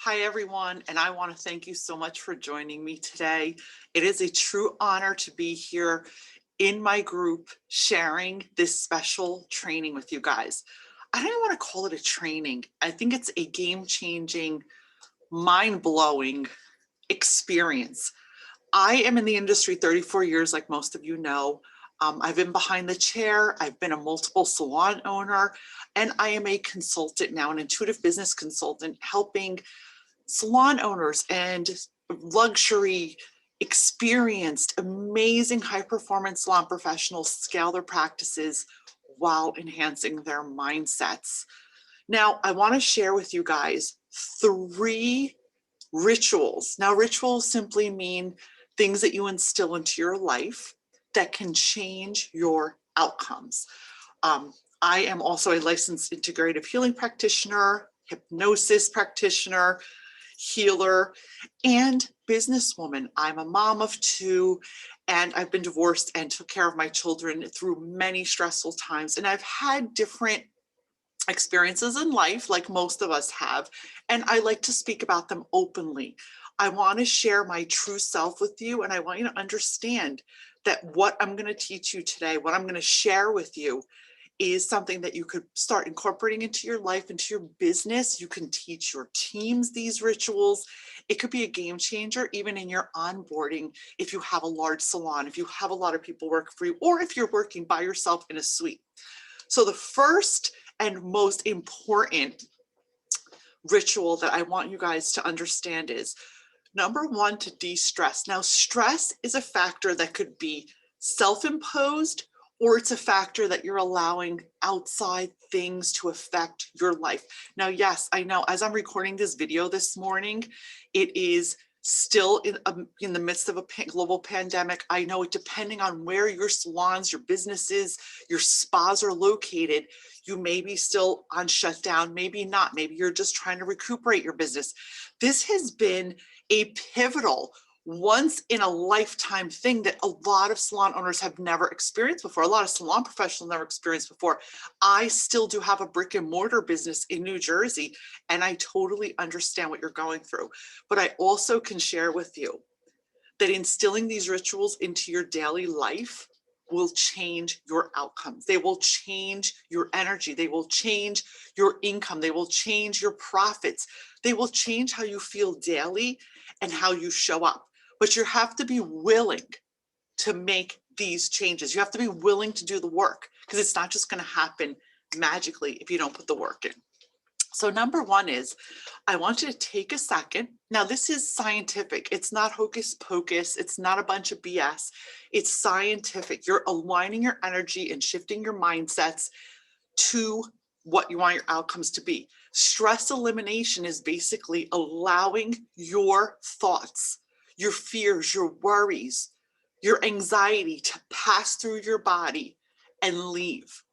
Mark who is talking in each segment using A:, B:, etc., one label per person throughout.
A: Hi, everyone, and I want to thank you so much for joining me today. It is a true honor to be here in my group sharing this special training with you guys. I don't even want to call it a training. I think it's a game-changing, mind-blowing experience. I am in the industry 34 years, like most of you know. I've been behind the chair. I've been a multiple salon owner, and I am a consultant now, an intuitive business consultant, helping salon owners and luxury, experienced, amazing high performance salon professionals scale their practices while enhancing their mindsets. Now, I want to share with you guys 3 rituals. Now, rituals simply mean things that you instill into your life that can change your outcomes. I am also a licensed integrative healing practitioner, hypnosis practitioner, healer, and businesswoman. I'm a mom of 2, and I've been divorced and took care of my children through many stressful times. And I've had different experiences in life, like most of us have, and I like to speak about them openly. I want to share my true self with you, and I want you to understand that what I'm going to teach you today, what I'm going to share with you, is something that you could start incorporating into your life, into your business. You can teach your teams these rituals. It could be a game changer, even in your onboarding, if you have a large salon, if you have a lot of people work for you, or if you're working by yourself in a suite. So the first and most important ritual that I want you guys to understand is, number 1, to de-stress. Now, stress is a factor that could be self-imposed, or it's a factor that you're allowing outside things to affect your life. Now, yes, I know as I'm recording this video this morning, it is still in the midst of a global pandemic. I know it, depending on where your salons, your businesses, your spas are located, you may be still on shutdown, maybe not. Maybe you're just trying to recuperate your business. This has been a pivotal, once in a lifetime thing that a lot of salon owners have never experienced before. A lot of salon professionals never experienced before. I still do have a brick and mortar business in New Jersey, and I totally understand what you're going through. But I also can share with you that instilling these rituals into your daily life will change your outcomes. They will change your energy. They will change your income. They will change your profits. They will change how you feel daily and how you show up. But you have to be willing to make these changes. You have to be willing to do the work, because it's not just going to happen magically if you don't put the work in. So number 1 is, I want you to take a second. Now, this is scientific. It's not hocus pocus. It's not a bunch of BS. It's scientific. You're aligning your energy and shifting your mindsets to what you want your outcomes to be. Stress elimination is basically allowing your thoughts, your fears, your worries, your anxiety to pass through your body and leave.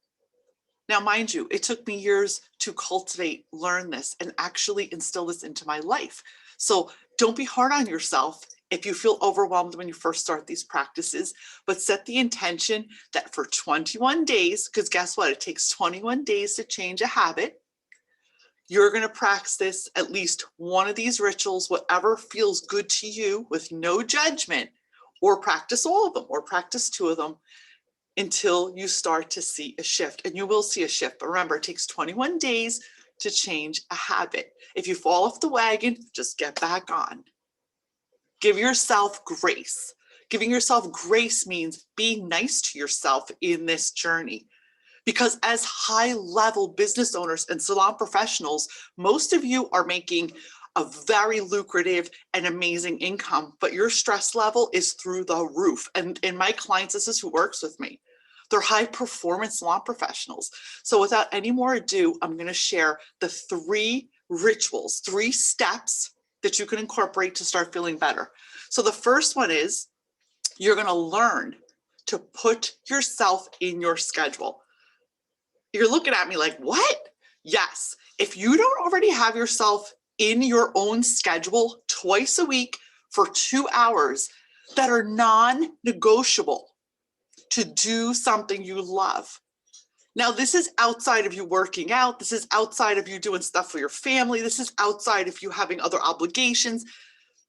A: Now, mind you, it took me years to cultivate, learn this, and actually instill this into my life. So don't be hard on yourself if you feel overwhelmed when you first start these practices, but set the intention that for 21 days, because guess what? It takes 21 days to change a habit. You're going to practice at least one of these rituals, whatever feels good to you, with no judgment, or practice all of them, or practice 2 of them, until you start to see a shift. And you will see a shift. But remember, it takes 21 days to change a habit. If you fall off the wagon, just get back on. Give yourself grace. Giving yourself grace means be nice to yourself in this journey. Because as high-level business owners and salon professionals, most of you are making a very lucrative and amazing income, but your stress level is through the roof. And in my clients, this is who works with me. They're high-performance salon professionals. So without any more ado, I'm going to share the 3 rituals, 3 steps that you can incorporate to start feeling better. So the first one is, you're going to learn to put yourself in your schedule. You're looking at me like, what? Yes. If you don't already have yourself in your own schedule twice a week for 2 hours that are non-negotiable to do something you love, Now, this is outside of you working out. This is outside of you doing stuff for your family. This is outside of you having other obligations.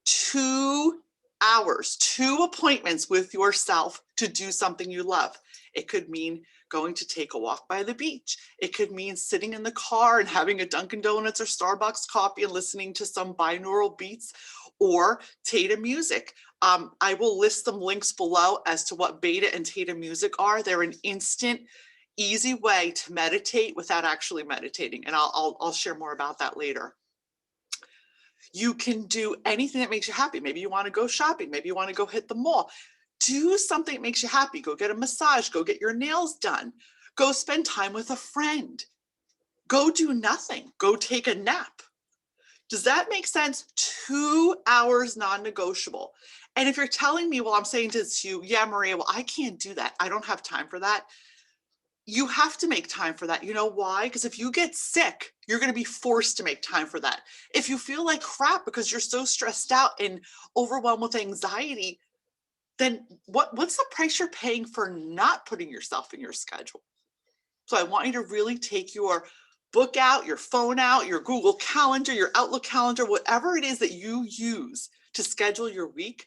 A: 2 hours, 2 appointments with yourself to do something you love. It could mean going to take a walk by the beach. It could mean sitting in the car and having a Dunkin' Donuts or Starbucks coffee and listening to some binaural beats or Theta music. I will list some links below as to what beta and Theta music are. They're an instant, easy way to meditate without actually meditating. And I'll share more about that later. You can do anything that makes you happy. Maybe you want to go shopping. Maybe you want to go hit the mall. Do something that makes you happy. Go get a massage. Go get your nails done. Go spend time with a friend. Go do nothing. Go take a nap. Does that make sense? 2 hours non-negotiable. And if you're telling me, well, I'm saying this to you, yeah, Maria, well, I can't do that. I don't have time for that. You have to make time for that. You know why? Because if you get sick, you're going to be forced to make time for that. If you feel like crap because you're so stressed out and overwhelmed with anxiety, then what's the price you're paying for not putting yourself in your schedule? So I want you to really take your book out, your phone out, your Google Calendar, your Outlook calendar, whatever it is that you use to schedule your week.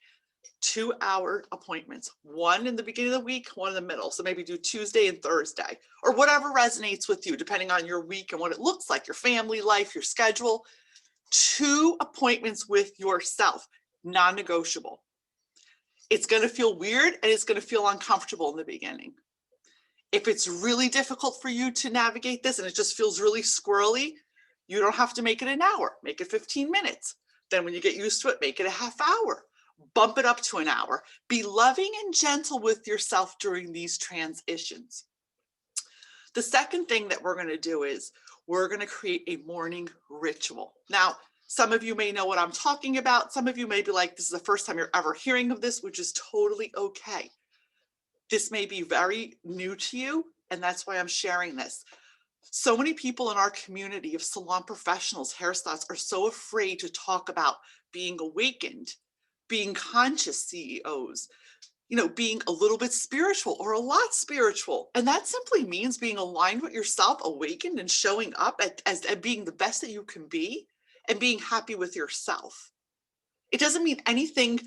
A: 2-hour appointments, one in the beginning of the week, one in the middle. So maybe do Tuesday and Thursday or whatever resonates with you, depending on your week and what it looks like, your family life, your schedule. 2 appointments with yourself, non-negotiable. It's going to feel weird and it's going to feel uncomfortable in the beginning. If it's really difficult for you to navigate this and it just feels really squirrely, you don't have to make it an hour, make it 15 minutes. Then when you get used to it, make it a half hour. Bump it up to an hour. Be loving and gentle with yourself during these transitions. The second thing that we're going to do is we're going to create a morning ritual. Now, some of you may know what I'm talking about. Some of you may be like, this is the first time you're ever hearing of this, which is totally okay. This may be very new to you, and that's why I'm sharing this. So many people in our community of salon professionals, hairstylists, are so afraid to talk about being awakened, being conscious CEOs, being a little bit spiritual or a lot spiritual. And that simply means being aligned with yourself, awakened and showing up as being the best that you can be and being happy with yourself. It doesn't mean anything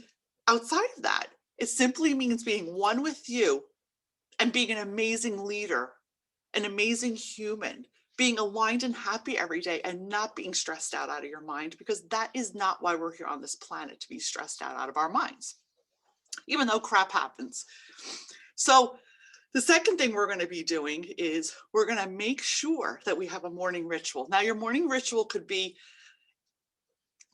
A: outside of that. It simply means being one with you and being an amazing leader, an amazing human, being aligned and happy every day and not being stressed out of your mind, because that is not why we're here on this planet, to be stressed out of our minds, even though crap happens. So the second thing we're going to be doing is we're going to make sure that we have a morning ritual. Now, your morning ritual could be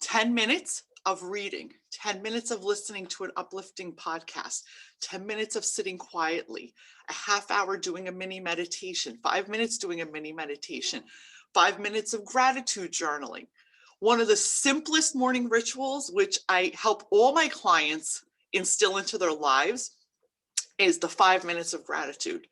A: 10 minutes of reading, 10 minutes of listening to an uplifting podcast, 10 minutes of sitting quietly, a half hour doing a mini meditation, 5 minutes doing a mini meditation, 5 minutes of gratitude journaling. One of the simplest morning rituals, which I help all my clients instill into their lives, is the 5 minutes of gratitude.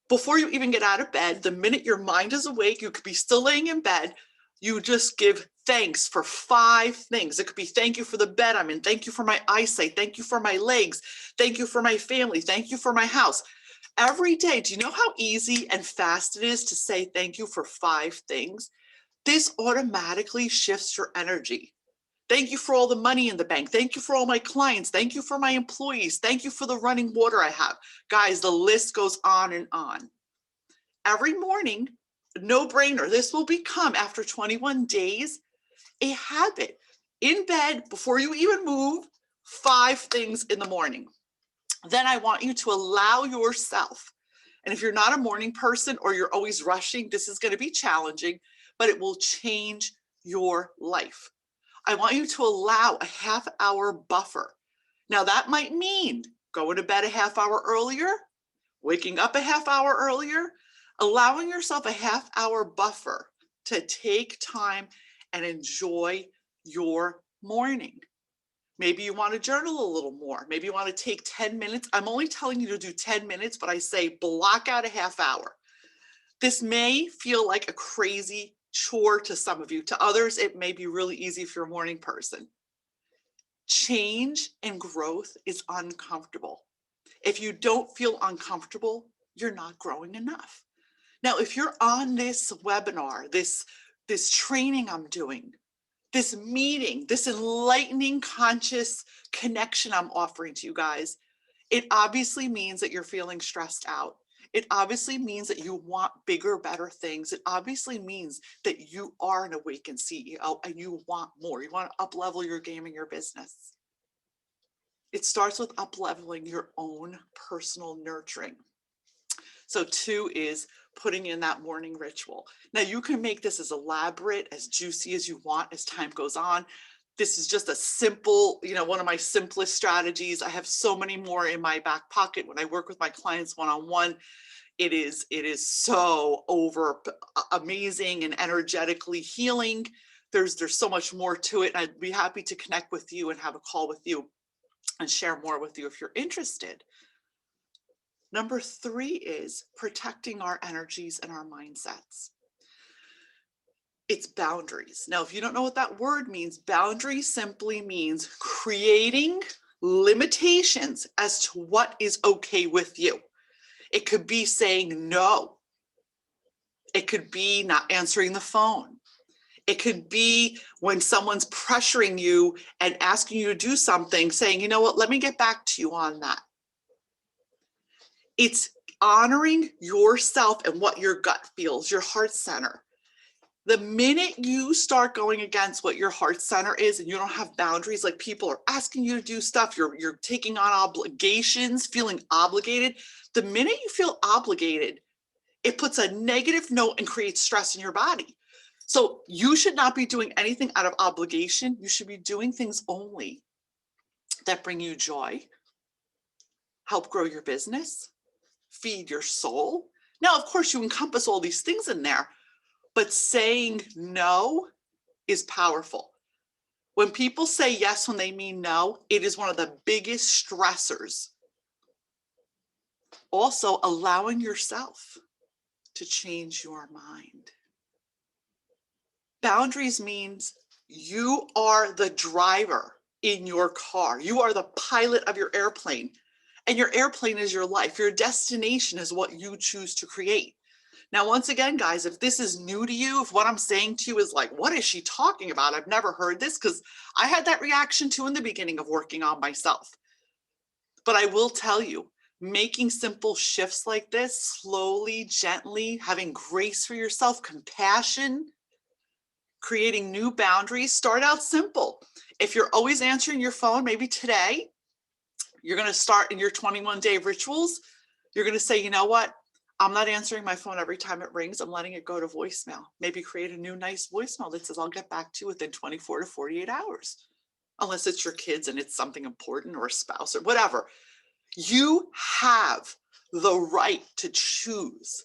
A: Before you even get out of bed, the minute your mind is awake, you could be still laying in bed, you just give thanks for 5 things. It could be thank you for the bed I'm in, thank you for my eyesight, thank you for my legs, thank you for my family, thank you for my house. Every day, do you know how easy and fast it is to say thank you for 5 things? This automatically shifts your energy. Thank you for all the money in the bank. Thank you for all my clients. Thank you for my employees. Thank you for the running water I have. Guys, the list goes on and on. Every morning, no brainer. This will become, after 21 days, a habit. In bed, before you even move, 5 things in the morning. Then I want you to allow yourself, and if you're not a morning person or you're always rushing, this is going to be challenging, but it will change your life. I want you to allow a half hour buffer. Now that might mean going to bed a half hour earlier, waking up a half hour earlier, allowing yourself a half hour buffer to take time and enjoy your morning. Maybe you want to journal a little more. Maybe you want to take 10 minutes. I'm only telling you to do 10 minutes, but I say block out a half hour. This may feel like a crazy chore to some of you. To others, it may be really easy if you're a morning person. Change and growth is uncomfortable. If you don't feel uncomfortable, you're not growing enough. Now, if you're on this webinar, this training I'm doing, this meeting, this enlightening conscious connection I'm offering to you guys, it obviously means that you're feeling stressed out. It obviously means that you want bigger, better things. It obviously means that you are an awakened CEO and you want more. You want to up-level your game and your business. It starts with up-leveling your own personal nurturing. So 2 is putting in that morning ritual. Now you can make this as elaborate, as juicy as you want as time goes on. This is just a simple, one of my simplest strategies. I have so many more in my back pocket when I work with my clients one-on-one. It is so amazing and energetically healing. There's so much more to it. And I'd be happy to connect with you and have a call with you and share more with you if you're interested. Number 3 is protecting our energies and our mindsets. It's boundaries. Now, if you don't know what that word means, boundary simply means creating limitations as to what is okay with you. It could be saying no. It could be not answering the phone. It could be when someone's pressuring you and asking you to do something, saying, you know what, let me get back to you on that. It's honoring yourself and what your gut feels, your heart center. The minute you start going against what your heart center is and you don't have boundaries, like people are asking you to do stuff, you're taking on obligations, feeling obligated. The minute you feel obligated, it puts a negative note and creates stress in your body. So you should not be doing anything out of obligation. You should be doing things only that bring you joy, help grow your business, feed your soul. Now, of course, you encompass all these things in there, but saying no is powerful. When people say yes when they mean no, it is one of the biggest stressors. Also, allowing yourself to change your mind. Boundaries means you are the driver in your car. You are the pilot of your airplane, and your airplane is your life. Your destination is what you choose to create. Now, once again, guys, if this is new to you, if what I'm saying to you is like, what is she talking about? I've never heard this, because I had that reaction too in the beginning of working on myself. But I will tell you, making simple shifts like this, slowly, gently, having grace for yourself, compassion, creating new boundaries, start out simple. If you're always answering your phone, maybe today, you're going to start in your 21-day rituals. You're going to say, you know what? I'm not answering my phone every time it rings. I'm letting it go to voicemail. Maybe create a new nice voicemail that says, I'll get back to you within 24 to 48 hours. Unless it's your kids and it's something important, or a spouse or whatever. You have the right to choose.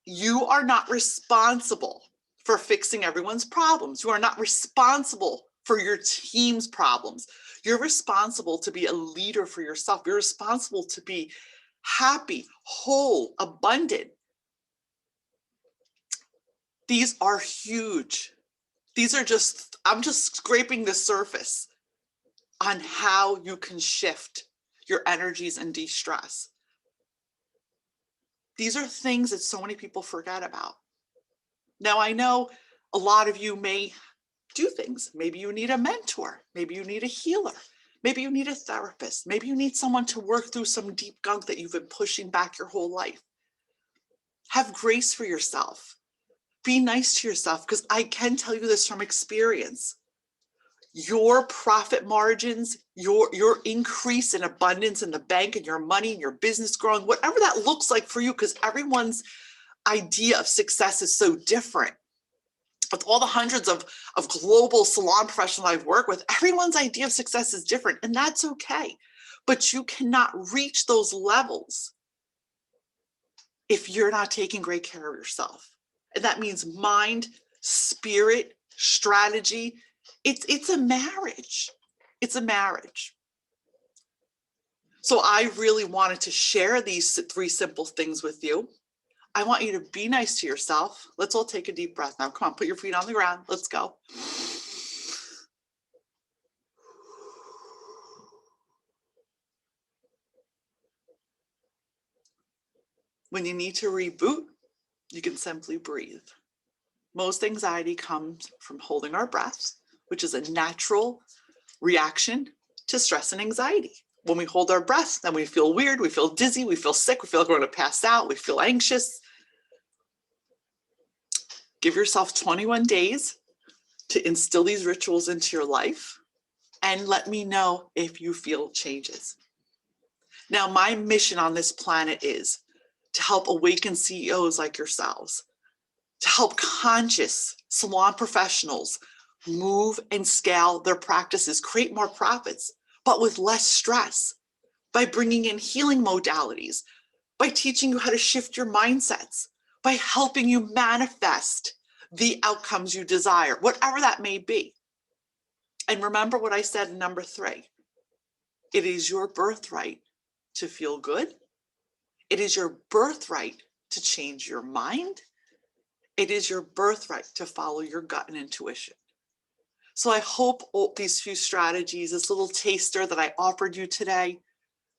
A: You are not responsible for fixing everyone's problems. You are not responsible for your team's problems. You're responsible to be a leader for yourself. You're responsible to be happy, whole, abundant. These are huge. These are just, I'm just scraping the surface on how you can shift your energies and de-stress. These are things that so many people forget about. Now, I know a lot of you may do things. Maybe you need a mentor. Maybe you need a healer. Maybe you need a therapist. Maybe you need someone to work through some deep gunk that you've been pushing back your whole life. Have grace for yourself. Be nice to yourself, because I can tell you this from experience. Your profit margins, your increase in abundance in the bank and your money and your business growing, whatever that looks like for you, because everyone's idea of success is so different. With all the hundreds of global salon professionals I've worked with, everyone's idea of success is different, and that's okay. But you cannot reach those levels if you're not taking great care of yourself. And that means mind, spirit, strategy. It's a marriage. It's a marriage. So I really wanted to share these 3 simple things with you. I want you to be nice to yourself. Let's all take a deep breath now. Come on, put your feet on the ground. Let's go. When you need to reboot, you can simply breathe. Most anxiety comes from holding our breath, which is a natural reaction to stress and anxiety. When we hold our breath, then we feel weird, we feel dizzy, we feel sick, we feel like we're going to pass out, we feel anxious. Give yourself 21 days to instill these rituals into your life and let me know if you feel changes. Now, my mission on this planet is to help awaken CEOs like yourselves, to help conscious salon professionals move and scale their practices, create more profits, but with less stress, by bringing in healing modalities, by teaching you how to shift your mindsets, by helping you manifest the outcomes you desire, whatever that may be. And remember what I said in number 3. It is your birthright to feel good. It is your birthright to change your mind. It is your birthright to follow your gut and intuition. So I hope all these few strategies, this little taster that I offered you today,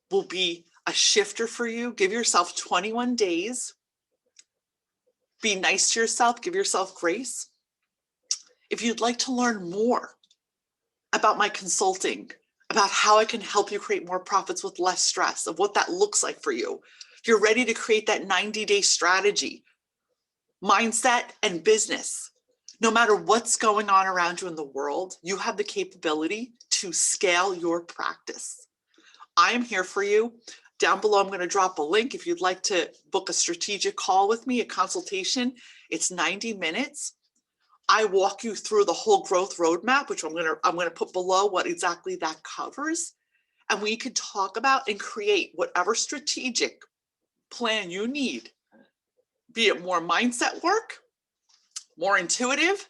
A: will be a shifter for you. Give yourself 21 days. Be nice to yourself. Give yourself grace. If you'd like to learn more about my consulting, about how I can help you create more profits with less stress, of what that looks like for you, if you're ready to create that 90-day strategy, mindset, and business, no matter what's going on around you in the world, you have the capability to scale your practice. I am here for you. Down below, I'm going to drop a link if you'd like to book a strategic call with me, a consultation. It's 90 minutes. I walk you through the whole growth roadmap, which I'm going to put below what exactly that covers. And we could talk about and create whatever strategic plan you need, be it more mindset work, more intuitive,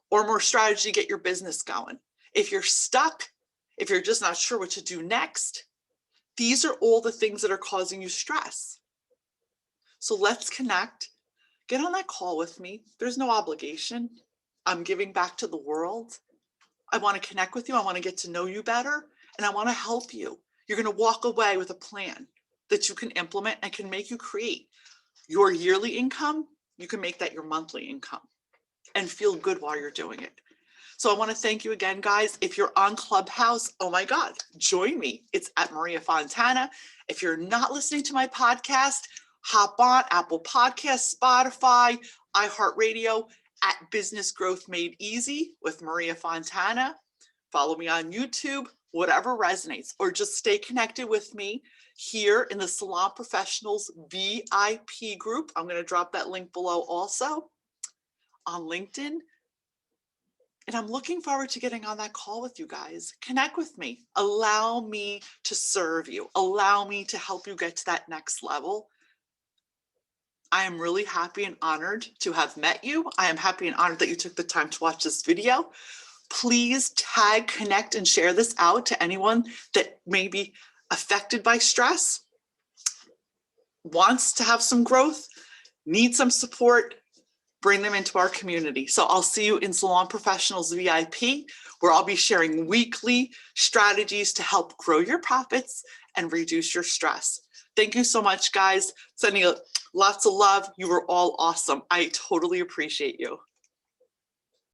A: or more strategy to get your business going. If you're stuck, if you're just not sure what to do next, these are all the things that are causing you stress. So let's connect. Get on that call with me. There's no obligation. I'm giving back to the world. I want to connect with you. I want to get to know you better, and I want to help you. You're going to walk away with a plan that you can implement and can make you create your yearly income. You can make that your monthly income and feel good while you're doing it. So I want to thank you again, guys. If you're on Clubhouse, oh my God, join me. It's at Maria Fontana. If you're not listening to my podcast, hop on Apple Podcasts, Spotify, iHeartRadio at Business Growth Made Easy with Maria Fontana. Follow me on YouTube, whatever resonates, or just stay connected with me here in the Salon Professionals VIP group. I'm going to drop that link below also on LinkedIn. And I'm looking forward to getting on that call with you guys. Connect with me. Allow me to serve you. Allow me to help you get to that next level. I am really happy and honored to have met you. I am happy and honored that you took the time to watch this video. Please tag, connect, and share this out to anyone that may be affected by stress, wants to have some growth, needs some support. Bring them into our community. So I'll see you in Salon Professionals VIP, where I'll be sharing weekly strategies to help grow your profits and reduce your stress. Thank you so much, guys. Sending you lots of love. You were all awesome. I totally appreciate you.